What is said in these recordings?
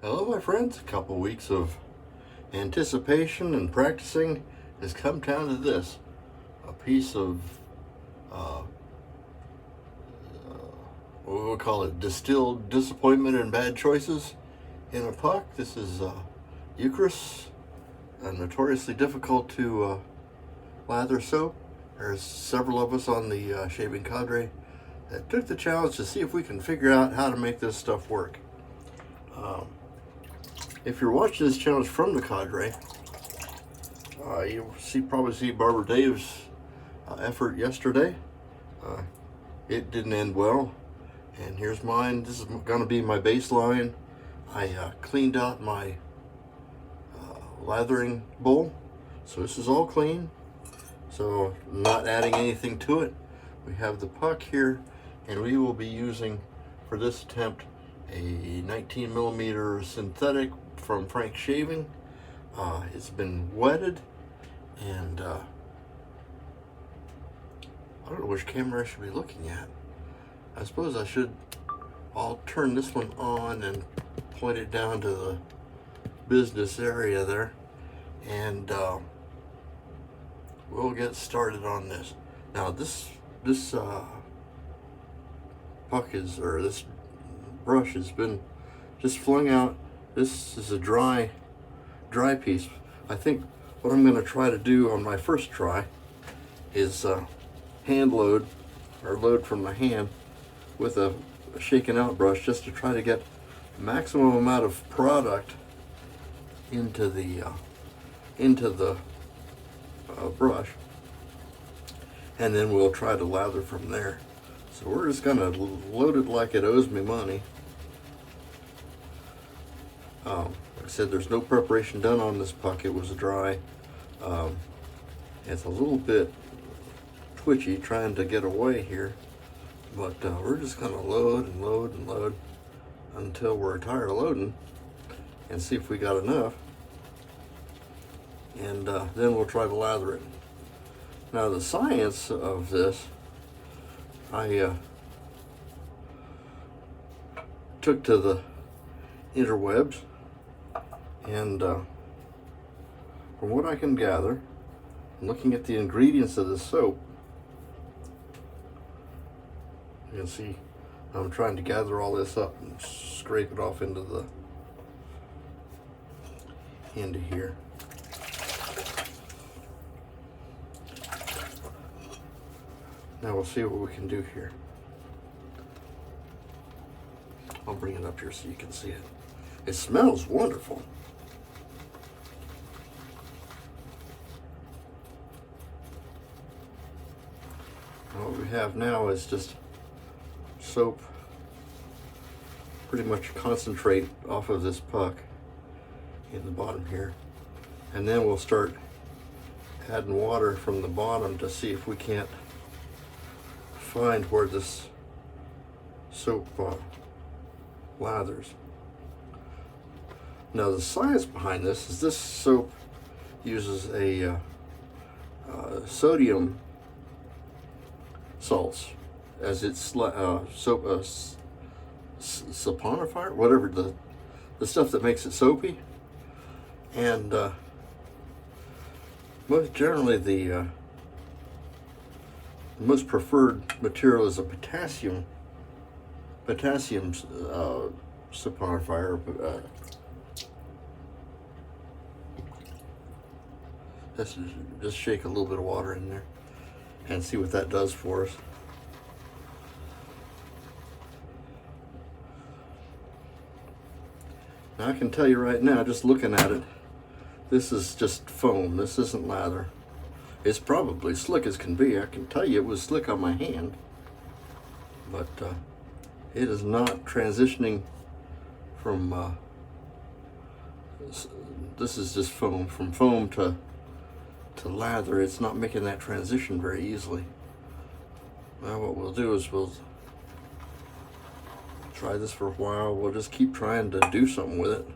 Hello, my friends. A couple weeks of anticipation and practicing has come down to this: a piece of what we'll call it, distilled disappointment and bad choices in a puck. This is Eucris, a notoriously difficult to lather soap. There's several of us on the shaving cadre that took the challenge to see if we can figure out how to make this stuff work. If you're watching this challenge from the cadre, you'll probably see Barbara Dave's effort yesterday. It didn't end well, and here's mine. This is going to be my baseline. I cleaned out my lathering bowl, so this is all clean. So I'm not adding anything to it. We have the puck here, and we will be using for this attempt a 19mm synthetic from Frank's Shaving. It's been wetted, and I don't know which camera I should be looking at. I suppose I'll turn this one on and point it down to the business area there, and we'll get started on this. Now this brush has been just flung out. This is a dry piece. I think what I'm going to try to do on my first try is hand load, or load from the hand with a shaken out brush, just to try to get maximum amount of product into the brush, and then we'll try to lather from there. So we're just going to load it like it owes me money. Like I said, there's no preparation done on this puck. It was dry. It's a little bit twitchy trying to get away here, but we're just going to load and load and load until we're tired of loading and see if we got enough, and then we'll try to lather it. Now the science of this, I took to the interwebs, and from what I can gather, looking at the ingredients of the soap, you can see I'm trying to gather all this up and scrape it off into here. Now we'll see what we can do here. I'll bring it up here so you can see it. It smells wonderful. What we have now is just soap, pretty much concentrate off of this puck in the bottom here, and then we'll start adding water from the bottom to see if we can't find where this soap lathers. Now the science behind this is this soap uses a sodium salts as its soap saponifier, whatever the stuff that makes it soapy, and most generally the most preferred material is a potassium saponifier. Let's just shake a little bit of water in there and see what that does for us. Now I can tell you right now, just looking at it, this is just foam. This isn't lather. It's probably slick as can be. I can tell you it was slick on my hand, but it is not transitioning from this is just foam. From foam to lather, it's not making that transition very easily. Now what we'll do is we'll try this for a while. We'll just keep trying to do something with it.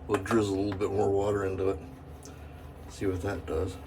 We'll drizzle a little bit more water into it, see what that does.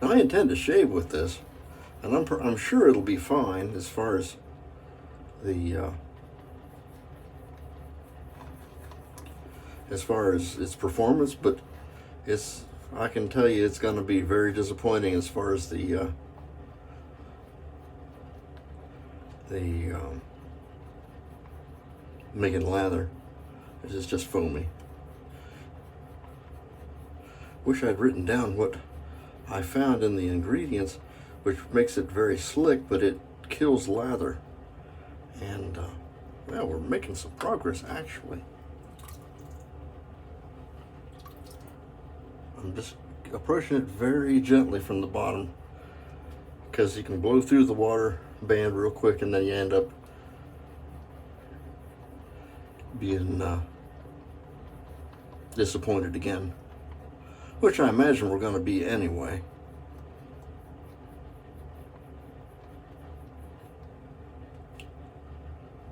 I intend to shave with this, and I'm sure it'll be fine as far as the its performance, but I can tell you it's going to be very disappointing as far as the making lather. It's just foamy. Wish I'd written down what I found in the ingredients, which makes it very slick, but it kills lather. And well, we're making some progress actually. I'm just approaching it very gently from the bottom, because you can blow through the water band real quick and then you end up being disappointed again, which I imagine we're going to be anyway.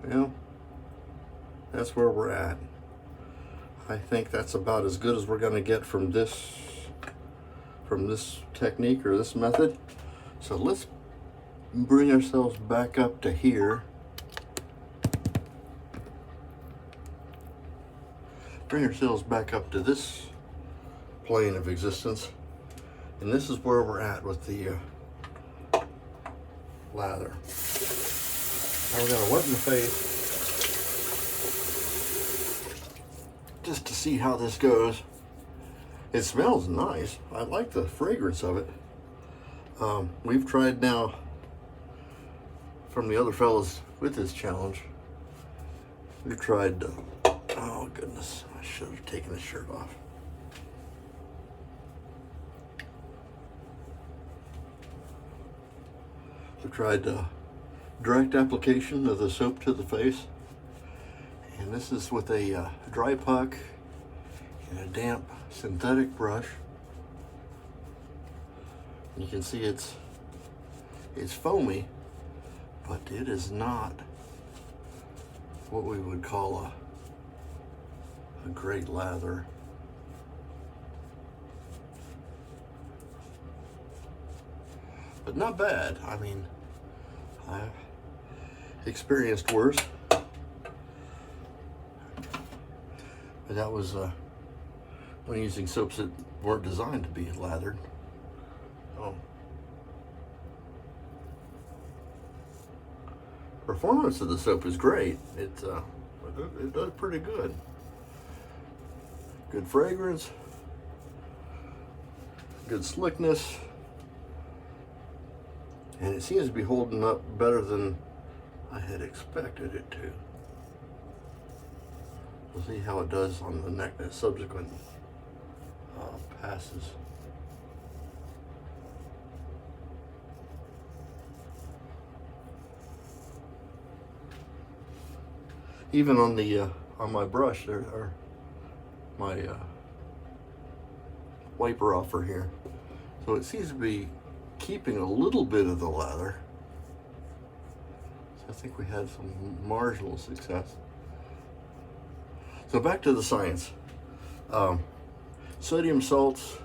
Well, that's where we're at. I think that's about as good as we're going to get from this technique or this method. So let's bring ourselves back up to here. Bring ourselves back up to this plane of existence. And this is where we're at with the lather. Now we're going to wet in the face just to see how this goes. It smells nice. I like the fragrance of it. We've tried now from the other fellas with this challenge. We've tried, oh goodness, I should have taken the shirt off. We've tried direct application of the soap to the face. And this is with a dry puck and a damp synthetic brush. You can see it's foamy, but it is not what we would call a great lather. But not bad. I mean, I've experienced worse. But that was when using soaps that weren't designed to be lathered. Oh. Performance of the soap is great. It does pretty good. Good fragrance, good slickness, and it seems to be holding up better than I had expected it to. We'll see how it does on the next subsequent passes. Even on the on my brush there, or my wiper offer here, so it seems to be keeping a little bit of the lather. So I think we had some marginal success. So back to the science. Sodium salts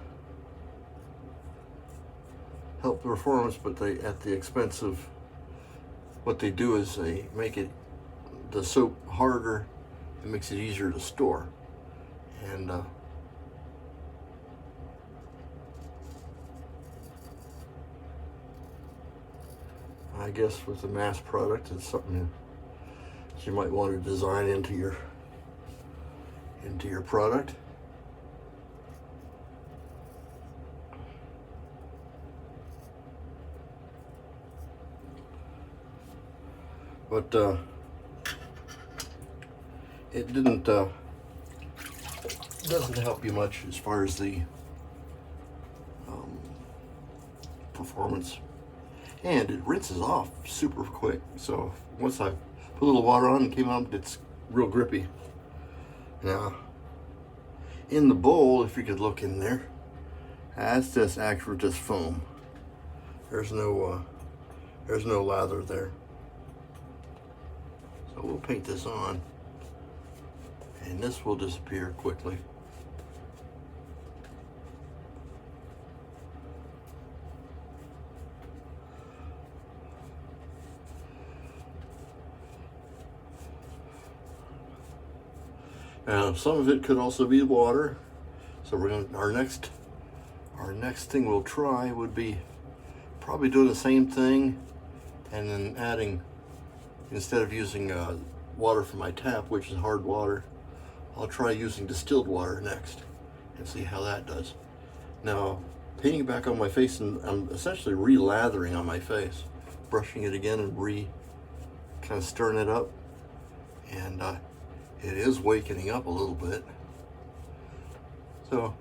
help the performance, but they at the expense of what they do is they make the soap harder. It makes it easier to store, and I guess with the mass product, it's something that you might want to design into your product. But it doesn't help you much as far as the performance, and it rinses off super quick. So once I put a little water on and came out, it's real grippy. Now in the bowl, if you could look in there, that's just actual just foam. There's no lather there. So we'll paint this on, and this will disappear quickly. Some of it could also be water. So we're going. Our next thing we'll try would be probably doing the same thing, and then adding, instead of using water from my tap, which is hard water, I'll try using distilled water next and see how that does. Now, painting back on my face, and I'm essentially re-lathering on my face, brushing it again and kind of stirring it up, and it is wakening up a little bit. So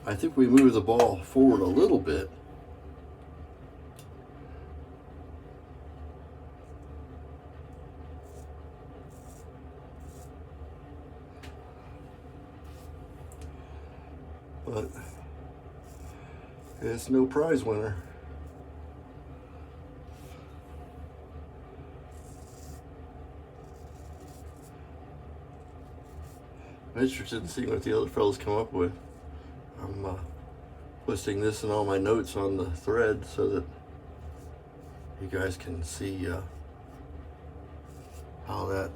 I think we move the ball forward a little bit. But it's no prize winner. I'm interested in seeing what the other fellows come up with. I'm listing this in all my notes on the thread so that you guys can see how that,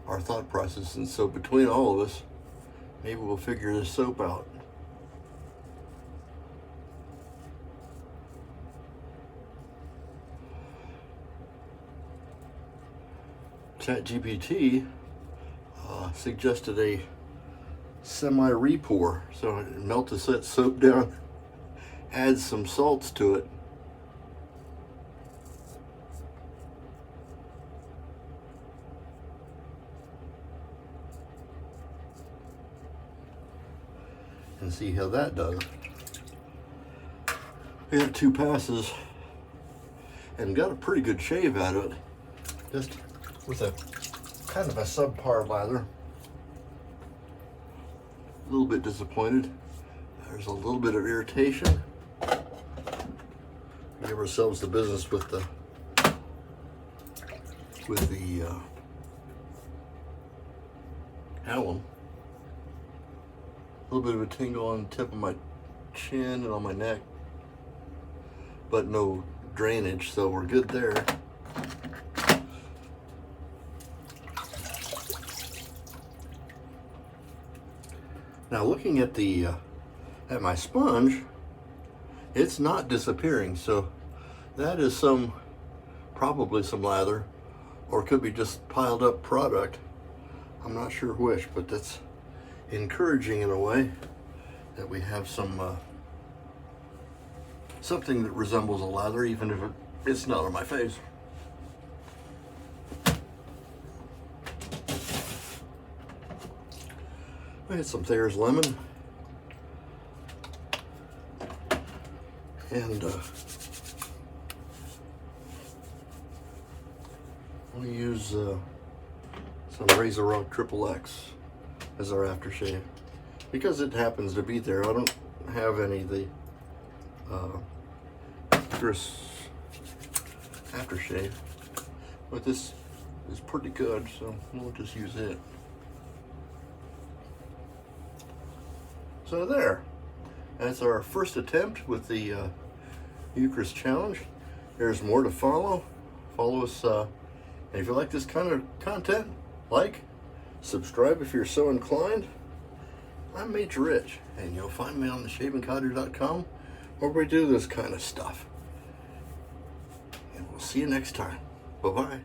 our thought process. And so between all of us, maybe we'll figure this soap out. ChatGPT suggested a semi-repour, so melt the soap down, add some salts to it, and see how that does. We had 2 passes and got a pretty good shave out of it, just with a kind of a subpar lather. A little bit disappointed. There's a little bit of irritation. Give ourselves the business with the alum. A little bit of a tingle on the tip of my chin and on my neck, but no drainage, so we're good there. Now, looking at at my sponge, it's not disappearing, so that is probably some lather, or it could be just piled up product. I'm not sure which, but that's encouraging in a way that we have something that resembles a lather, even if it's not on my face. I had some Thayer's lemon, and we use some Razor Rock Triple X as our aftershave because it happens to be there. I don't have any of the Eucris aftershave, but this is pretty good, so we'll just use it. So there, that's our first attempt with the Eucris challenge. There's more to follow. Follow us, and if you like this kind of content, like, subscribe if you're so inclined. I'm Major Rich, and you'll find me on theshavingcottage.com where we do this kind of stuff. And we'll see you next time. Bye-bye.